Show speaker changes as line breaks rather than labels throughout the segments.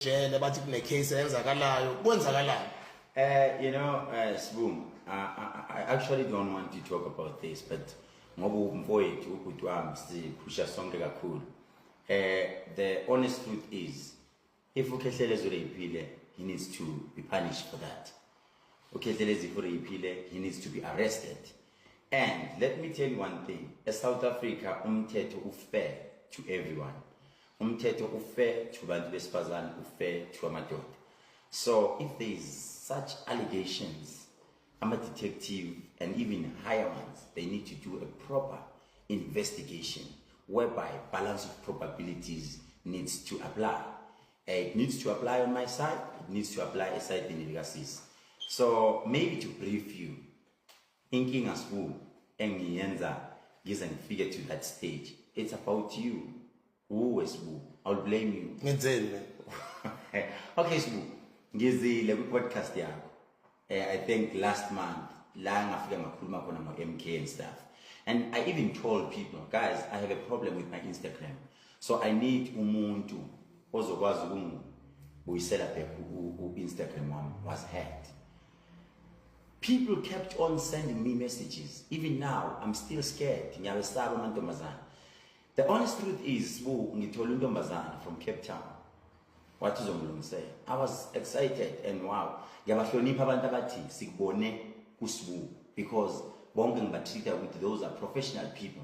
jele bathi kune case eyenzakalayo kwenzakalani?
Sboom, I actually don't want to talk about this, but ngoba mfowethu ubhuti wami siphusha sonke kakhulu. The honest truth is, if uKhehlelezi uRaphile, he needs to be punished for that. UKhehlelezi uRaphile, he needs to be arrested. And let me tell you one thing, as South Africa, umthetho ufair to everyone. Umthetho ufair to bantu besifazane, ufair to amadoda. So if there is such allegations, I'm a detective and even higher ones, they need to do a proper investigation whereby balance of probabilities needs to apply. It needs to apply on my side, it needs to apply aside the legacies. So maybe to brief you, inkinga Sbu engiyenza gize ngifike to that stage, it's about you. Who is Sbu? I'll blame you. Okay, Sbu. Ngizile podcast yakho. I think last month la ngafika ngakhuluma khona ngo-MK and stuff. And I even told people, guys, I have a problem with my Instagram. So I need umuntu ozokwazi ukungibuyisela back Instagram wami was hacked. People kept on sending me messages. Even now, I'm still scared. Ngiyabesaba amantombazana. The honest truth is, ngithola untombazana from Cape Town. What is umlungisela? I was excited and wow. Ngiyabahlonipha abantu abathi sikubone kuSbu because bonke ngibatreata with those are professional people.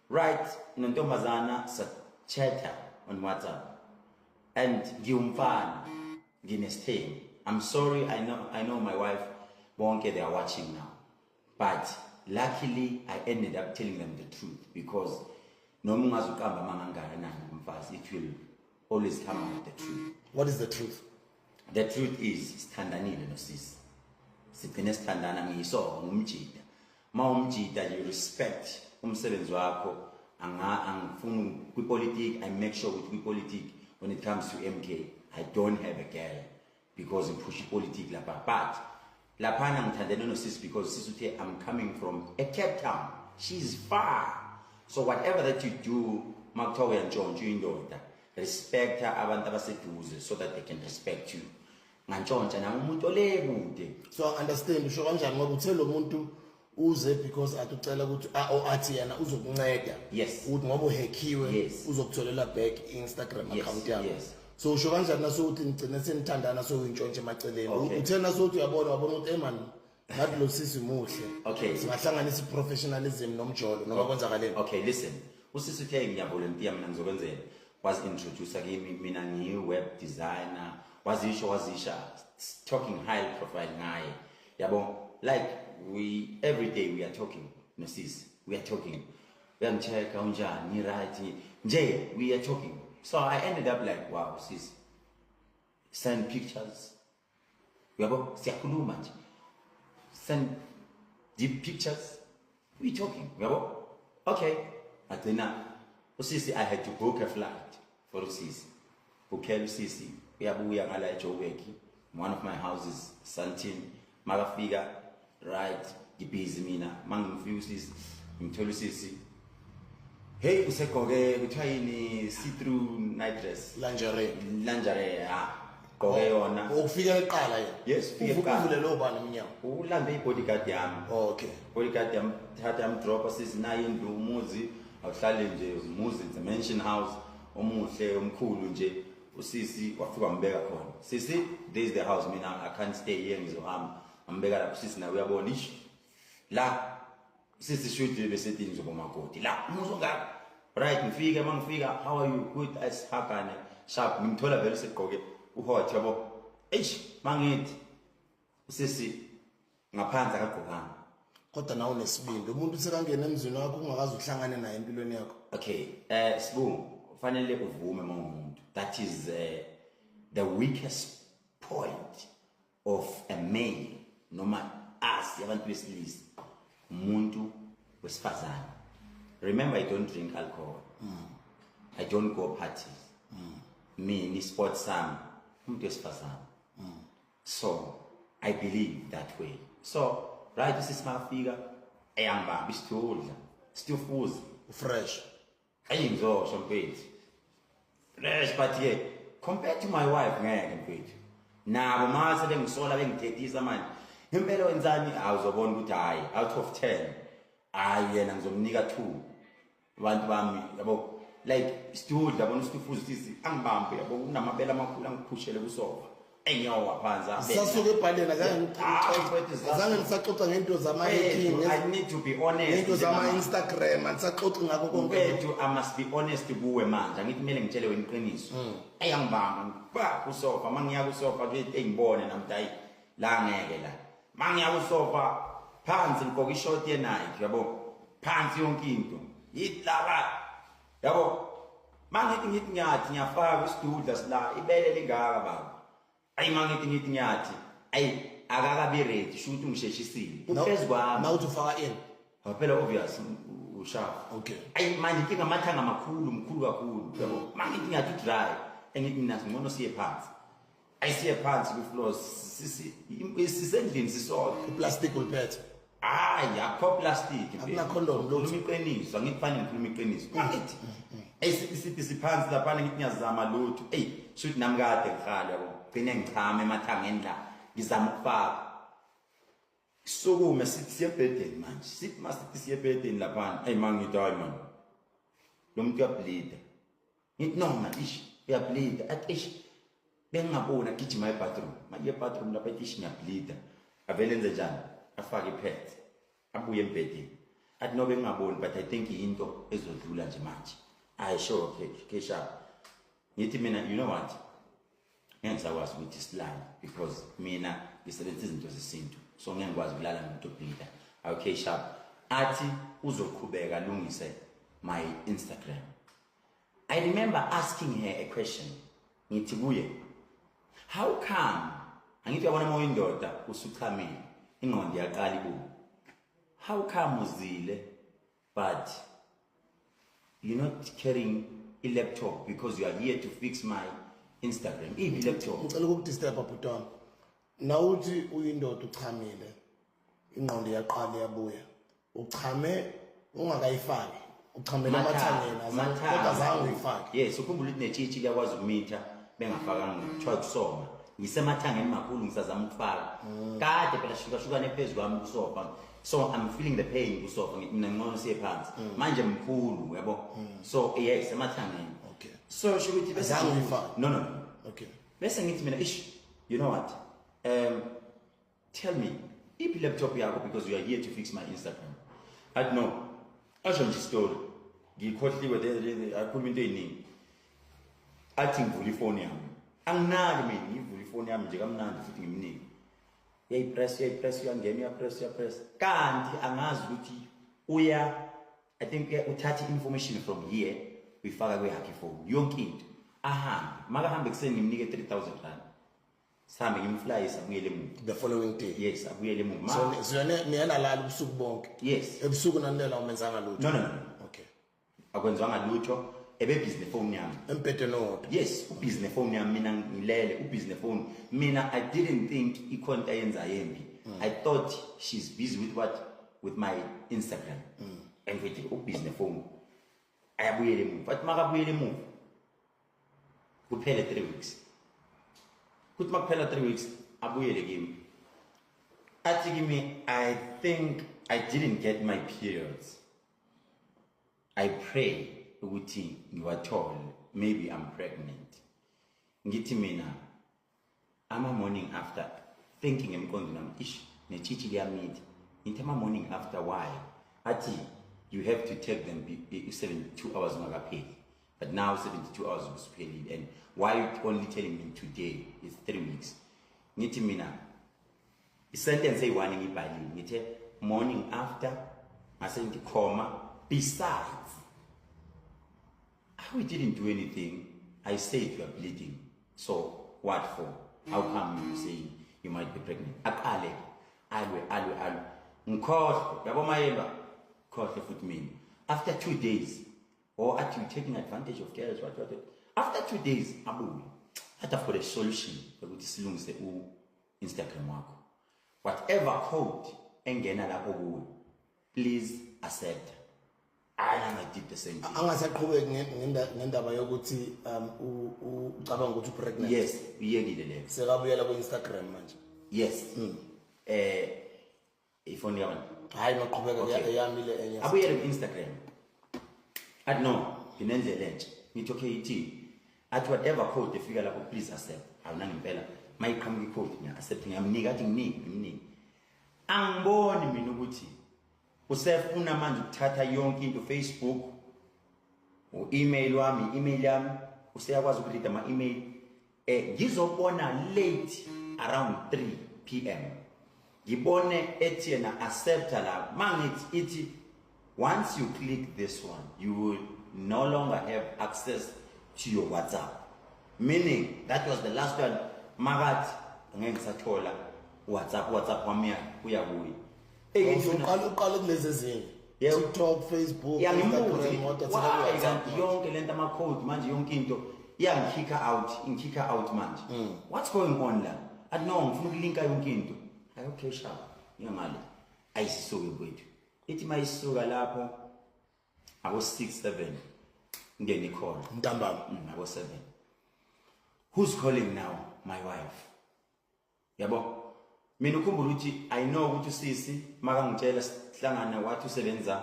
Right, nontombazana sa chatter on WhatsApp. And ngiyumfana, nginesithembu. I'm sorry, I know my wife bonke they are watching now. But luckily I ended up telling them the truth because noma ungazukamba mangangakanani umfazi, it will always come out with the truth.
What is the truth?
The truth is, sithandanile nosisi. Sigcine sithandana ngiyiso ngumjida. Ma umjida you respect umsebenzi wakho. Angifuni kwipolitiki, I make sure with kwipolitiki when it comes to MK, I don't have a girl because I push politics lapha. But laphana ngithandana nosisi because sisi uthe I'm coming from a Cape Town. She's far. So whatever that you do, makuthiwa uyantshontsha indoda. Respect abantu abaseduze so that they can respect you. Ngantshontsha nami umuntu ole kude.
So I understand usho kanjani ngoba uthe lo muntu uze because atucela ukuthi athi yena uzokunceda.
Yes.
Uthi ngoba uhackiwe
yes.
Uzokutholela back Instagram account yakho.
Yes.
So usho kanjani naso uthi ngicine senithandana so uyintshontshe emaceleni.
Okay.
Uthena so uthi wabona ukuthi man ngathi lo sisi muhle.
Okay.
Singahlanganisa professionalism nomjolo noma kwenzakaleni.
Okay, listen. Usisi uthe ngiyavolunteer mina ngizokwenzela. Was introducer kimi mina ngi-web designer wazisha talking high profile ngaye yabo like we every day we are talking nosisi we are talking uyangichecka unjani right nje we are talking so I ended up like wow sis send pictures yabo siyakhuluma nje send deep pictures we talking yabo okay agcina usisi I had to book a flight for usisi. Bukhela usisi uyabuya ngala eJoburg. One of my houses, Santin. Magafika right ngibhizi mina. Mangifika usisi ngithola usisi. Hey usegoke kuthiwa yini see-through night dress. Lingerie goke yona.
Ukufika eqala yena.
Yes, ufika
uvule lo bani umnyango.
Ulambe ibodyguard yami.
Okay.
Bodyguard yami thatha amdropa sisi naye indlu umuzi. Awuhlale nje umuzi in the mansion house omuhle omkhulu nje usisi wafika mbeka khona sisi there is the house mina I can't stay here ngizohamba ambeka lapho sisi nawe uyabona ish la sisi shoot besethi ngizobomakoti la umuzo ngaka right ngifike mangifika how are you good as hakane sharp ngimthola vele segqoke uhot yabo eish mangithi usisi ngaphansi akagqokanga
kodwa nawe unesibindi umuntu sekangena emzini wakho ungakazi uhlangane naye empilweni yakho.
Okay, Sbu fanele uvume mawumuntu. That is the weakest point of a male noma us yabantu besilisa umuntu wesifazane. Remember I don't drink alcohol. I don't go parties. Me ni sports sam umuntu wesifazane. So I believe that way. So right, this is my figure. Ayamba bisitudla. Still fresh. Ayimzo champagne. Fresh but yeah. compared to my wife ngeke mfethu nabo mase bengisola bengithethisa manje impela wenzani awuzobona ukuthi hayi out of 10 hayi yena ngizomnika 2 abantu bami yabo like studla bona usifuza ukuthi angibambe yabo kunamabela amakhulu angiphushele kusofa enyawo phansi
sasuke ebhaleni azange ngisaxoxa ngento zama-hacking
I need to be honest
ngento zama-Instagram angisaxoxi ngakho konke
mfethu I must be honest kuwe manje angithi kumele ngitshele wena iqiniso ayangibamba ba kusofa mangiya kusofa ke ngibone namdayi la ngeke la mangiya kusofa phansi ngigqoka ishort ye-night yabo phansi yonke into yitlaba yabo mangithi nyathi ngiyafaka isidudla sila ibele lingaka baba ayi mangithi nyathi ayi akakabi ready shoot ungisheshisile uphezulu kwami
now to faka in
phela obvious ushaf
okay
ayi manje inkinga amathanga mkhulu kakhulu yabo mangithi nyathi dry engithi mina ngcono siye phansi ayisiye phansi ku floor sisendlini sisonke
plastic ulphethe
hayi akho plastic
akuna condom lo
iqiniso angikufanele ngikhuluma iqiniso angithi ayisithi siphansi lapha ngithi ngiyazama lutho shoot nami kade ngikhala yabo gcine ngichama emathangeni la ngizama ukufaka sokume sithi siyebhedeni manje sithi masithi siyebhedeni lapha ayi mangithi hayi man lo muntu uyableed ngithi no man uyableed athi bengingabona gijima ebathroom manje ebathroom lapha ethi ngiyableed avele enze njani afake ipads abuye embedeni athi no bengingaboni but I think into ezodlula nje manje I sure okay kesha ngithi mina you know what ngisakwazi ukuthi silale because mina ngisebenzisa izinto zesintu so ngeke ngikwazi ukulala nomuntu obleeda okay sharp athi uzoqhubeka alungise my Instagram. I remember asking her a question ngithi kuye how come angithi yabona uma uyindoda usuchamile ingqondo yaqala ibuye how come uzile but you're not carrying a laptop because you are here to fix my Instagram laptop
ngicela ukudisturb button nawuthi uyindoda uchamile ingqondo yaqala yabuya uchame ungakayifaki uchamele amathangeni kodwa zange uyifake
yes ukhumbula ukuthi netshitshi liyakwazi ukumitha bengafakanga kuthiwa kusoma ngisemathangeni makhulu ngisazama ukufaka kade phela shuka nephezulu kwami kusofa so I'm feeling the pain kusofa mina ngcono siye phansi manje mkhulu yabo so yes emathangeni
okay
so should we bese no
okay
bese ngithi mina you know what tell me if laptop yakho because you are here to fix my Instagram I don't know asho nje story ngikhohliwe akhuluma into eyiningi athi ngivula ifoni yami anginaki mina ngivula ifoni yami nje kamnandi futhi ngimniki yayipress uyangena uyapress kanti angazi ukuthi I think uthatha information from here uyifaka kweyakhe phone yonke into ahambe makahambe kuseni ngimnike 3,000 rand sihambe ngimflyisa abuyele emuva
the following day
yes abuyele emuva
so siyona niyalala ubusuku bonke
yes
ebusuku nanlela umenzanga lutho
no
okay
akwenzwanga lutho business phone yami
empedeni owodwa
yes business phone yami mina ngilele business phone mina I didn't think ikhonta yenza yembi I thought she's busy with my Instagram and with business phone ayabuyele emuva but makabuyele emuva kuphele 3 weeks kuthi makuphela 3 weeks abuyele kimi athi kimi I think I didn't get my periods I pray ukuthi ngiwathole maybe I'm pregnant ngithi mina ama morning after thinking emqondo nami netshitshi liyamithi ngithi ama morning after why athi you have to take them 72 hours ungakapheli but now 72 hours usiphelile and why you only telling me today is 3 weeks ngithi mina isentence eyi-1 ngiyibhalile ngithe morning after ngase ngithi comma besides we didn't do anything I said you are bleeding so what for how come you saying you might be pregnant aqale alwe ngikhohle yabo mayelwa khohle futhi mina after 2 days or are you taking advantage of girls what after 2 days abuye I've got a solution ukuthi silungise Instagram wakho whatever code engena lapho kuwe please accept I did the same thing.
Angasaqhubeki ngendaba yokuthi ucabanga ukuthi pregnant.
Yes, uyekile leyo.
Sekabuyela ku Instagram manje.
Yes. Ifoni yami.
Hayi maqhubeka yami le enye.
Abuyele ku Instagram. Athi no, nginendlela entsha. Ngithi okay ithi. Athi whatever code efika lapho please accept. Awunanga impela. Mayiqhamuka icode ngiya accept ngiyamnika athi nginiki. Angiboni mina ukuthi usefuna manje ukuthatha yonke into Facebook u-email wami, email yami useyakwazi ukuread ama-email ngizobona late around 3 p.m. ngibone ethi yena accepta la mangithi ithi once you click this one you will no longer have access to your WhatsApp, meaning that was the last one. Makathi ngeke ngisathola WhatsApp wami uyabuya.
Uqala kulezi ezinye. TikTok, Facebook, Instagram, WhatsApp.
Yonke lento ama code manje yonke into ingikhika out manje. What's going on la? Athi no ngifuna ukulinka yonke into. Hayi okay sharp. Ngiyangale. Ayisisuke kwethu. Ithi mayisuka lapho abo 6-7 ngene icall.
Ntambama.
Abo 7. Who's calling now? My wife. Yabo. Mina ukhumbula ukuthi I know ukuthi usisi makangitshela sihlangana wathi usebenza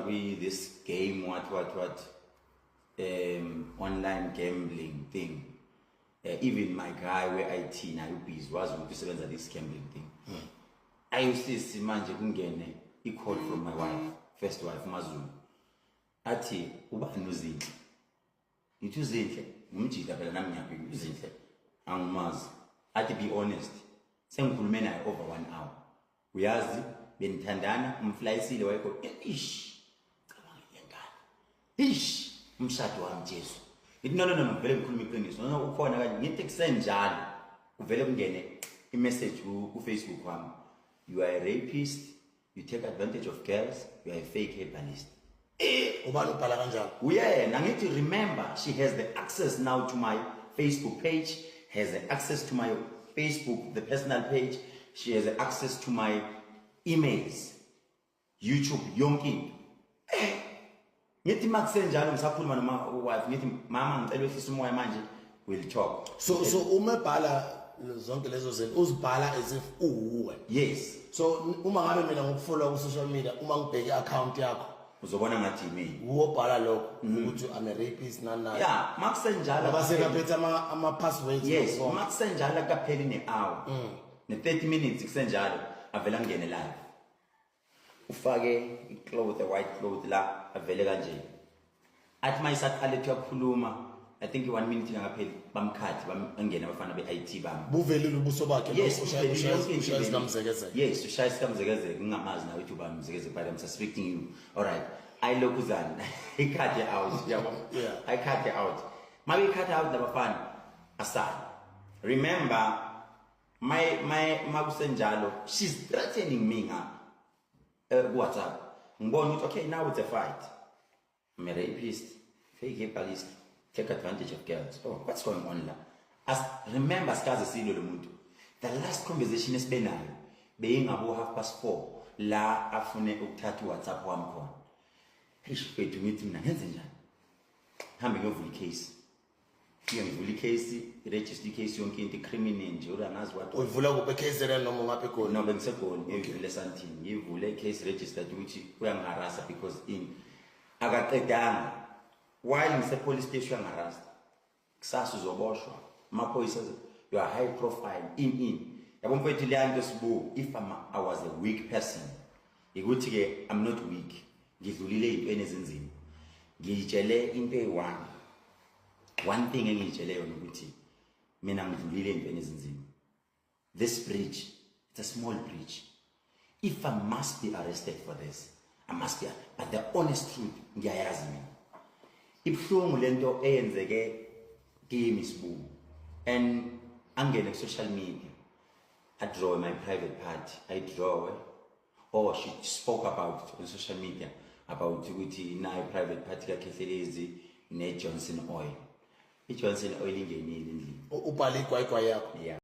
kwi this game what online gambling thing. Even my guy where IT nayo busy was ukuthi usebenza this gambling thing. Ayusisi manje kungene i-call from my wife, first wife Mazulu. Athi ubani uZinhle? Ngithi uZinhle ngumjida phela nami ngiyaphi uZinhle angimazi. Athi be honest sengikhulume naye over 1 hour. Uyazi benithandana umflyisile wayekho ish cabanga yengane ish umshado wami Jesu. Ithi no vele ngikhuluma iqiniso no ukhona kanje ngithi kusenjalo uvele kungene i-message ku Facebook wami. You are a rapist, you take advantage of girls, you are a fake herbalist.
Ubani ubhala kanjalo?
Uyena ngithi remember she has the access now to my Facebook page, has access to my Facebook, the personal page, she has access to my emails, YouTube, yonke. Ngithi makusenjalo ngisakhuluma noma wife ngithi mama ngicela wehlisa umoya manje we'll talk.
So umebhala zonke lezo zinto uzibhala as if uwe.
Yes.
So uma ngabe mina ngikufollow ku social media uma ngibheke account yakho
uzobona ngathi email.
Ubhala lokho ukuthi I'm a rapist nana.
Yeah, makusenjalo
abasebaphethe ama passwords.
Yes, makusenjalo akapheli ne-hour. Ne-30 minutes kusenjalo avela ngene live. Ufake i-cloth, a white cloth la avele kanje. Athi mayisaqale ukukhuluma, I think 1 minute ngapheli bamkhathi bangena abafana be-IT bami.
Buvelile ubuso bakhe
ushaya isikamzekezeke. Yes, ushaya isikamzekezeke ngingamazi nawe ukuthi ubamzekezeke but I'm suspecting you. All right. I look uzana. I cut it out. Yeah. I cut it out. Maybe cut out labafana aside. Remember my makusenjalo she's threatening me WhatsApp. Ngibona ukuthi okay now it's a fight. I'm a rapist, fake herbalist, take advantage of girls. Oh, what's going on la? Remember sikaze silo lo muntu. The last conversation esibenayo beyingabo 4:30 la afune ukuthatha WhatsApp wami khona. Eish bethu ngithi mina ngenze njani? Hambe ngiyovula icase. Fika ngivula icase, register icase yonke into criminal nje urangazi what.
Uyivula kuphi case le noma ngaphi khona?
No bengisegoli ngivule Sandton. Ngivule case registered ukuthi uyangiharasa because in akaqedanga while ngise police station ngarasa kusasa uzoboshwa amaphoyisa you are high profile in yabo mfethu le nto sibu if I was a weak person ukuthi ke I'm not weak ngidlulile into enezinzima ngitshele into eyi-1 one thing engitshele yona ukuthi mina ngidlulile into enezinzima. This bridge, it's a small bridge. If I must be arrested for this, I must be, but the honest truth ngiyayazi mina ibhlungu lento eyenzeke kimi sibu and angene ku social media I draw my private part I draw or she spoke about on social media about ukuthi nayo private party kaKhehlelezi ne Johnson Oil. I Johnson Oil ingenile endlini
ubhale igwayigwa yakho.
Yeah.